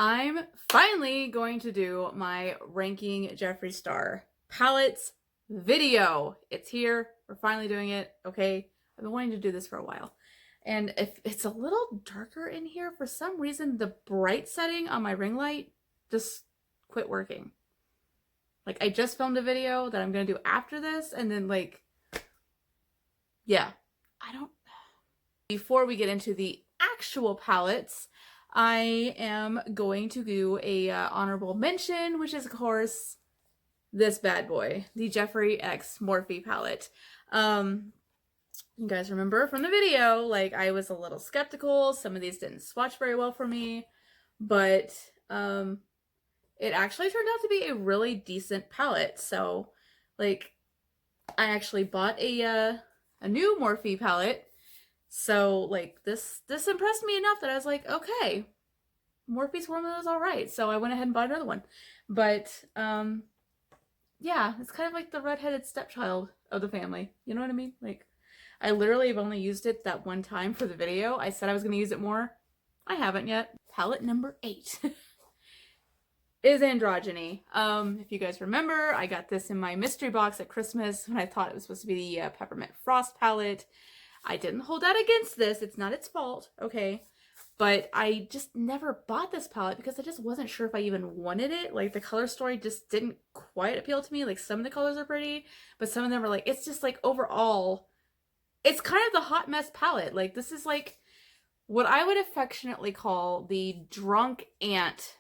I'm finally going to do my ranking Jeffree Star palettes video. It's here. We're finally doing it. Okay. I've been wanting to do this for a while. And if it's a little darker in here, for some reason, the bright setting on my ring light just quit working. Like, I just filmed a video that I'm going to do after this, and then, like, yeah. Before we get into the actual palettes, I am going to do a honorable mention, which is, of course, this bad boy, the Jeffree X Morphe palette. You guys remember from the video, like, I was a little skeptical. Some of these didn't swatch very well for me, but it actually turned out to be a really decent palette. So, like, I actually bought a new Morphe palette. So, like, this impressed me enough that I was like, okay, Morphe's formula is all right. So I went ahead and bought another one. But, yeah, it's kind of like the redheaded stepchild of the family. You know what I mean? Like, I literally have only used it that one time for the video. I said I was going to use it more. I haven't yet. Palette number 8 is Androgyny. If you guys remember, I got this in my mystery box at Christmas when I thought it was supposed to be the Peppermint Frost palette. I didn't hold out against this. It's not its fault, okay? But I just never bought this palette because I just wasn't sure if I even wanted it. Like, the color story just didn't quite appeal to me. Like, some of the colors are pretty, but some of them are like, it's just like overall, it's kind of the hot mess palette. Like, this is like what I would affectionately call the drunk aunt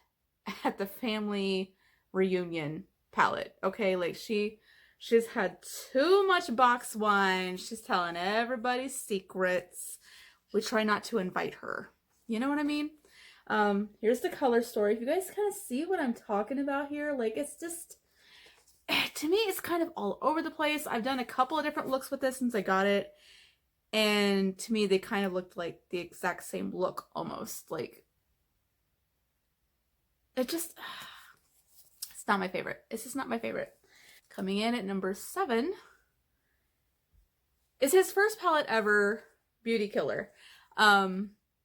at the family reunion palette, okay? Like, she's had too much box wine. She's telling everybody secrets. We try not to invite her. You know what I mean? Here's the color story. If you guys kind of see what I'm talking about here, like, it's just, to me, it's kind of all over the place. I've done a couple of different looks with this since I got it. And to me, they kind of looked like the exact same look almost. Like, it's not my favorite. It's just not my favorite. Coming in at number 7 is his first palette ever, Beauty Killer.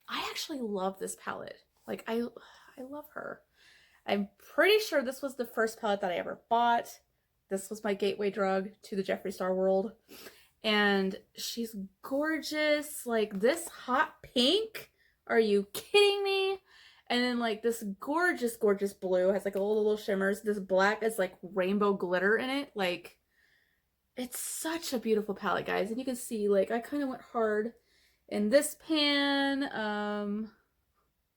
I actually love this palette. Like, I love her. I'm pretty sure this was the first palette that I ever bought. This was my gateway drug to the Jeffree Star world. And she's gorgeous. Like, this hot pink. Are you kidding me? And then, like, this gorgeous, gorgeous blue has, like, a little shimmers. This black is, like, rainbow glitter in it. Like, it's such a beautiful palette, guys. And you can see, like, I kind of went hard in this pan,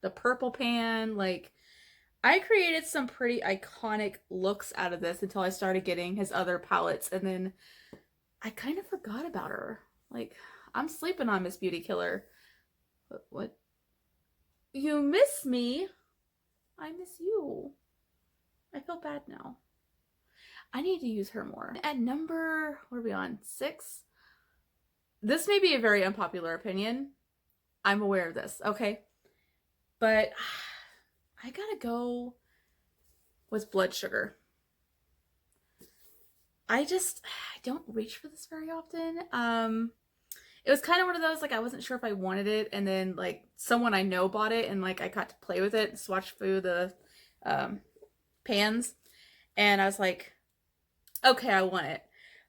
the purple pan. Like, I created some pretty iconic looks out of this until I started getting his other palettes. And then I kind of forgot about her. Like, I'm sleeping on Miss Beauty Killer. But what? You miss me? I miss you. I feel bad now. I need to use her more. At number, what are we on? 6? This may be a very unpopular opinion. I'm aware of this, okay? But I gotta go with Blood Sugar. I don't reach for this very often. It was kind of one of those, like, I wasn't sure if I wanted it, and then, like, someone I know bought it, and, like, I got to play with it and swatch through the pans, and I was like, okay, I want it.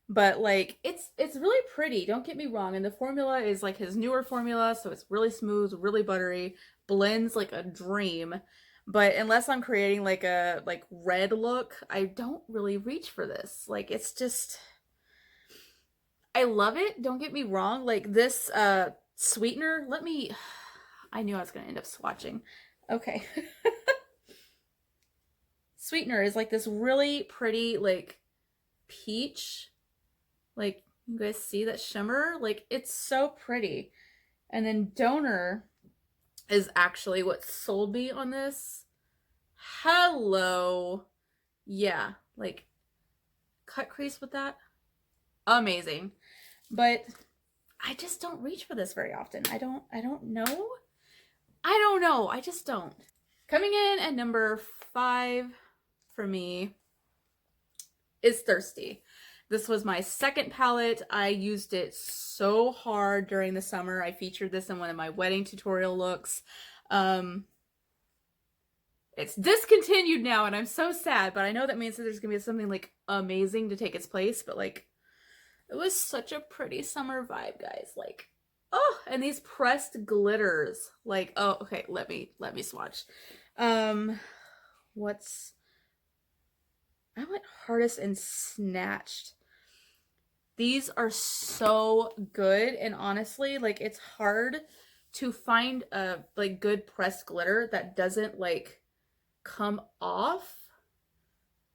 But, like, it's really pretty, don't get me wrong, and the formula is, like, his newer formula, so it's really smooth, really buttery, blends like a dream. But unless I'm creating, like, a, like, red look, I don't really reach for this. Like, it's just, I love it, don't get me wrong. Like, this sweetener, I knew I was going to end up swatching. Okay. Sweetener is, like, this really pretty, like, peach. Like, you guys see that shimmer? Like, it's so pretty. And then Donor is actually what sold me on this. Hello. Yeah, like, cut crease with that. Amazing. But I just don't reach for this very often. I don't know. I don't know. I just don't. Coming in at number 5 for me is Thirsty. This was my second palette. I used it so hard during the summer. I featured this in one of my wedding tutorial looks. It's discontinued now, and I'm so sad, but I know that means that there's gonna be something like amazing to take its place, but like it was such a pretty summer vibe, guys. Like, oh, and these pressed glitters. Like, oh, okay, let me swatch. What's I went hardest and snatched. These are so good, and honestly, like it's hard to find a like good pressed glitter that doesn't like come off.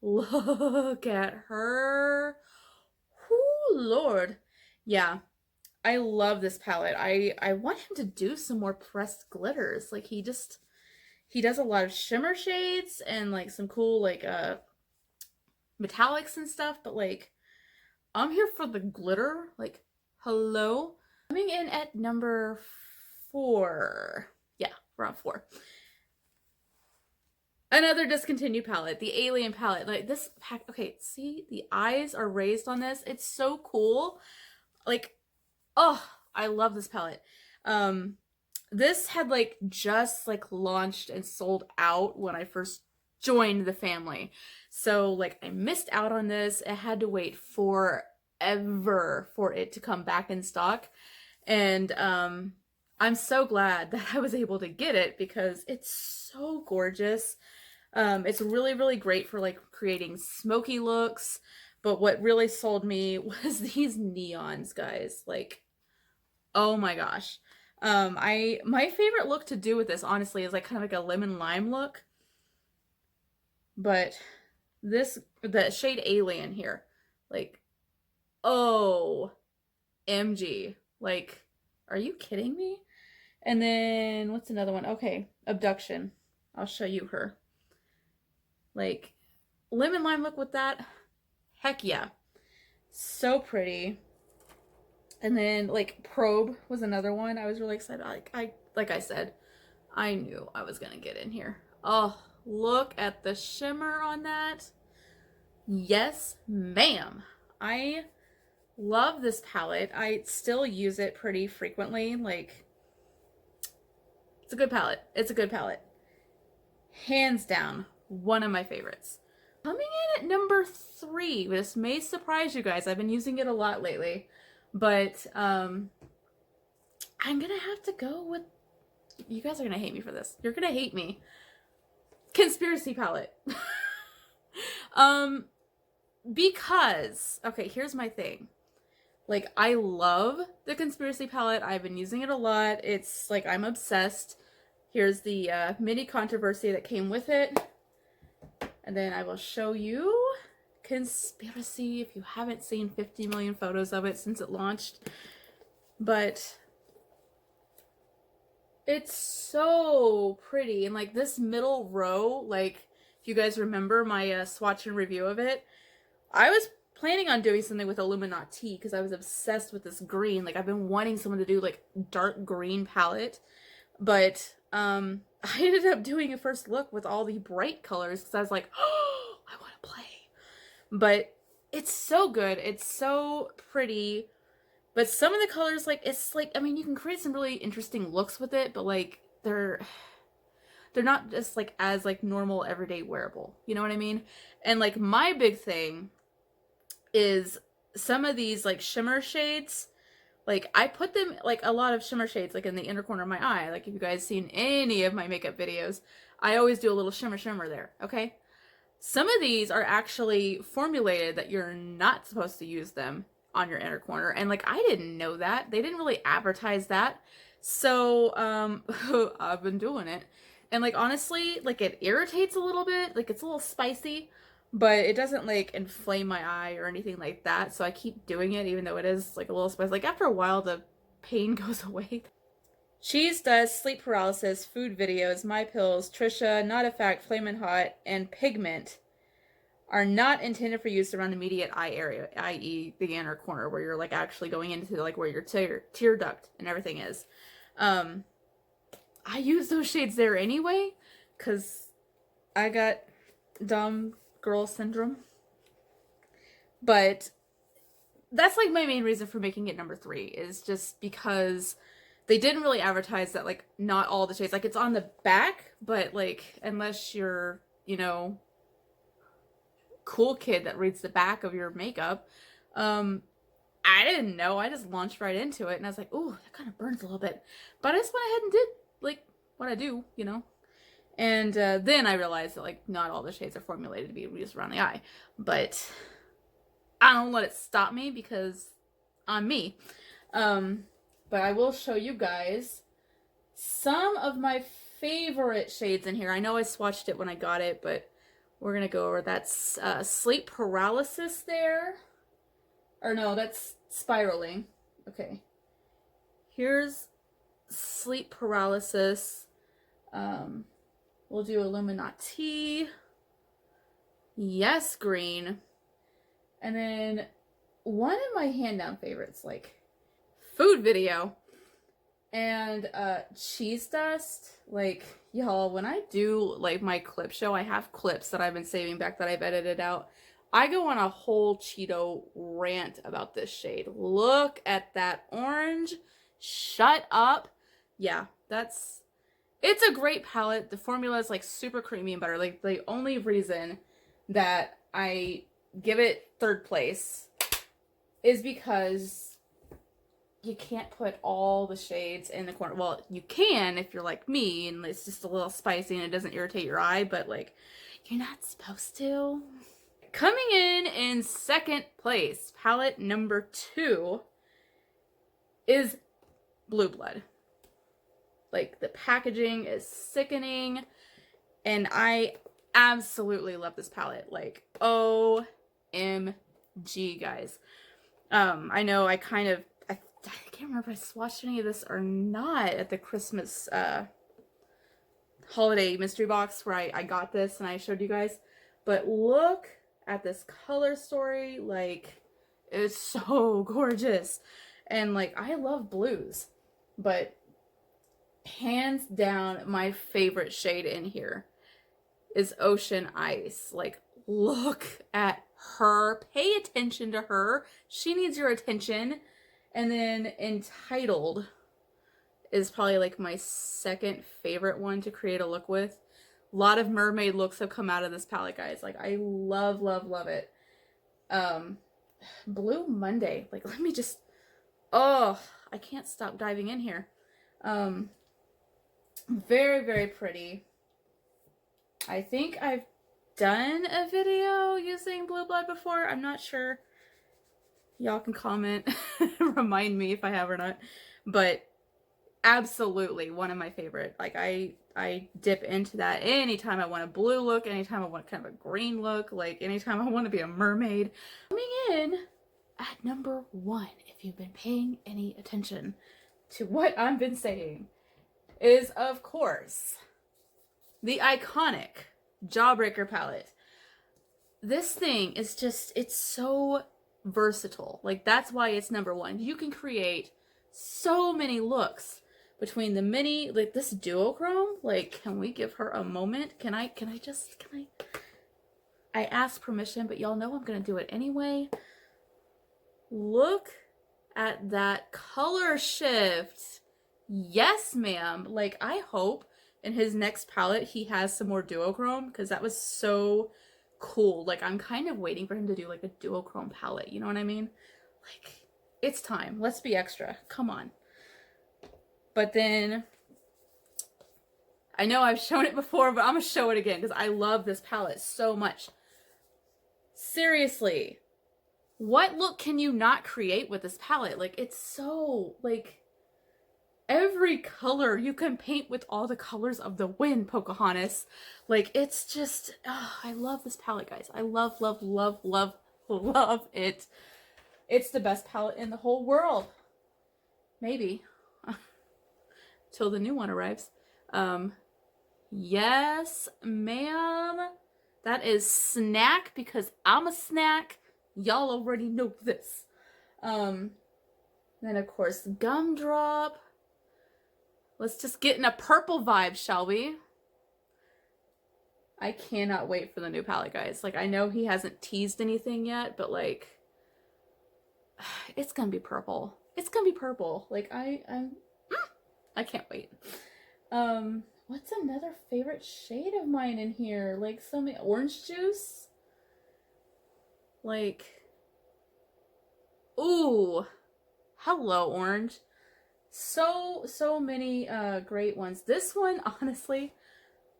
Look at her. Oh, Lord. Yeah, I love this palette. I want him to do some more pressed glitters. Like he does a lot of shimmer shades and like some cool like metallics and stuff, but like I'm here for the glitter. Like, hello. Coming in at number 4. Yeah, we're on 4. Another discontinued palette, the Alien palette. Like this pack, okay, see, the eyes are raised on this. It's so cool. Like, oh, I love this palette. This had like just like launched and sold out when I first joined the family. So like I missed out on this. I had to wait forever for it to come back in stock. And I'm so glad that I was able to get it because it's so gorgeous. It's really, really great for like creating smoky looks. But what really sold me was these neons, guys. Like, oh my gosh. My favorite look to do with this, honestly, is like kind of like a lemon lime look. But the shade Alien here, like, oh, MG. Like, are you kidding me? And then, what's another one? Okay, Abduction. I'll show you her. Like, lemon lime look with that. Heck yeah. So pretty. And then, like, Probe was another one I was really excited. Like I said, I knew I was gonna get in here. Oh, look at the shimmer on that. Yes, ma'am. I love this palette. I still use it pretty frequently. Like, it's a good palette. It's a good palette. Hands down, one of my favorites. Coming in at number 3. This may surprise you guys. I've been using it a lot lately. But I'm gonna have to go with, you guys are gonna hate me for this. You're gonna hate me. Conspiracy palette. Because, okay, here's my thing. Like, I love the Conspiracy palette. I've been using it a lot. It's like, I'm obsessed. Here's the mini controversy that came with it. And then I will show you Conspiracy if you haven't seen 50 million photos of it since it launched. But it's so pretty. And like this middle row, like if you guys remember my swatch and review of it, I was planning on doing something with Illuminati because I was obsessed with this green. Like I've been wanting someone to do like dark green palette, but I ended up doing a first look with all the bright colors because I was like, oh, I want to play. But it's so good. It's so pretty. But some of the colors, like, it's like, I mean, you can create some really interesting looks with it, but like they're not just like as like normal everyday wearable. You know what I mean? And like my big thing is some of these like shimmer shades, like I put them like a lot of shimmer shades like in the inner corner of my eye. Like if you guys seen any of my makeup videos, I always do a little shimmer there, okay? Some of these are actually formulated that you're not supposed to use them on your inner corner. And like, I didn't know that. They didn't really advertise that. So, I've been doing it. And like, honestly, like it irritates a little bit. Like it's a little spicy, but it doesn't like inflame my eye or anything like that. So I keep doing it even though it is like a little spicy. Like after a while, the pain goes away. Cheese Dust, Sleep Paralysis, Food Videos, My Pills, Trisha, Not a Fact, Flamin' Hot, and Pigment are not intended for use around the immediate eye area, i.e. the inner corner where you're like actually going into like where your tear duct and everything is. I use those shades there anyway because I got dumb girl syndrome. But that's like my main reason for making it number 3 is just because they didn't really advertise that, like, not all the shades, like, it's on the back, but, like, unless you're, you know, cool kid that reads the back of your makeup, I didn't know. I just launched right into it, and I was like, ooh, that kind of burns a little bit. But I just went ahead and did, like, what I do, you know? And then I realized that, like, not all the shades are formulated to be used around the eye. But I don't let it stop me because I'm me. But I will show you guys some of my favorite shades in here. I know I swatched it when I got it, but we're going to go over that sleep paralysis there. Or no, that's spiraling. Okay. Here's sleep paralysis. We'll do Illuminati. Yes, green. And then one of my hand-down favorites, like food video. And cheese dust. Like, y'all, when I do like my clip show, I have clips that I've been saving back that I've edited out. I go on a whole Cheeto rant about this shade. Look at that orange. Shut up. Yeah, it's a great palette. The formula is like super creamy and butter. Like, the only reason that I give it third place is because you can't put all the shades in the corner. Well, you can if you're like me and it's just a little spicy and it doesn't irritate your eye, but like, you're not supposed to. Coming in second place, palette number 2 is Blue Blood. Like, the packaging is sickening, and I absolutely love this palette. Like, OMG, guys. I know I can't remember if I swatched any of this or not at the Christmas holiday mystery box where I got this and I showed you guys. But look at this color story. Like, it's so gorgeous. And like, I love blues, but hands down my favorite shade in here is Ocean Ice. Like, look at her. Pay attention to her. She needs your attention. And then Entitled is probably like my second favorite one to create a look with. A lot of mermaid looks have come out of this palette, guys. Like, I love, love, love it. Blue Monday. Like, let me just... Oh, I can't stop diving in here. Very, very pretty. I think I've done a video using Blue Blood before. I'm not sure. Y'all can comment. Remind me if I have or not. But absolutely one of my favorite. Like, I dip into that anytime I want a blue look, anytime I want kind of a green look, like anytime I want to be a mermaid. Coming in at number 1, if you've been paying any attention to what I've been saying, is, of course, the iconic Jawbreaker palette. This thing is just, it's so versatile. Like, that's why it's number 1. You can create so many looks between the mini, like this duochrome. Like, can we give her a moment? I asked permission, but y'all know I'm gonna do it anyway. Look at that color shift. Yes, ma'am. Like, I hope in his next palette he has some more duochrome, because that was so cool. Like, I'm kind of waiting for him to do like a duochrome palette, you know what I mean? Like, it's time. Let's be extra. Come on. But then, I know I've shown it before, but I'm gonna show it again because I love this palette so much. Seriously, what look can you not create with this palette? Like, it's so, like, every color you can paint with all the colors of the wind, Pocahontas. Like, it's just, oh, I love this palette, guys. I love, love, love, love, love it. It's the best palette in the whole world. Maybe. Till the new one arrives. Yes, ma'am. That is Snack, because I'm a snack. Y'all already know this. Then, of course, Gumdrop. Let's just get in a purple vibe, shall we? I cannot wait for the new palette, guys. Like, I know he hasn't teased anything yet, but, like, it's gonna be purple. It's gonna be purple. Like, I'm I can't wait. What's another favorite shade of mine in here? Like some orange juice? Like, ooh, hello orange. So many great ones. This one, honestly,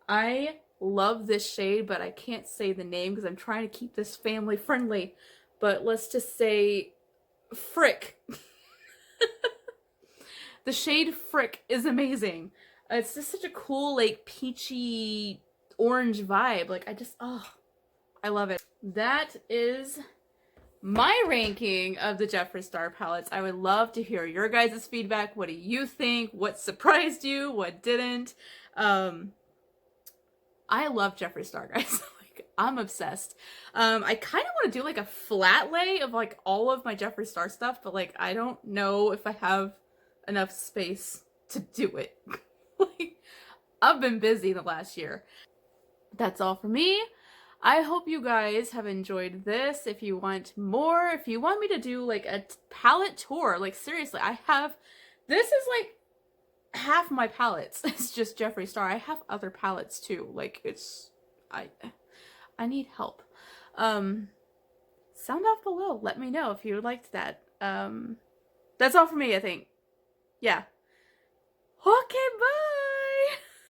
I love this shade, but I can't say the name because I'm trying to keep this family friendly. But let's just say Frick. The shade Frick is amazing. It's just such a cool, like, peachy orange vibe. Like, I love it. That is my ranking of the Jeffree Star palettes. I would love to hear your guys' feedback. What do you think? What surprised you? What didn't? I love Jeffree Star, guys. Like, I'm obsessed. I kind of want to do like a flat lay of like all of my Jeffree Star stuff, but like I don't know if I have enough space to do it. Like, I've been busy the last year. That's all for me. I hope you guys have enjoyed this. If you want more, if you want me to do like a palette tour, like seriously, this is like half my palettes. It's just Jeffree Star. I have other palettes too. Like I need help. Sound off below. Let me know if you liked that. That's all for me, I think. Yeah. Okay, bye!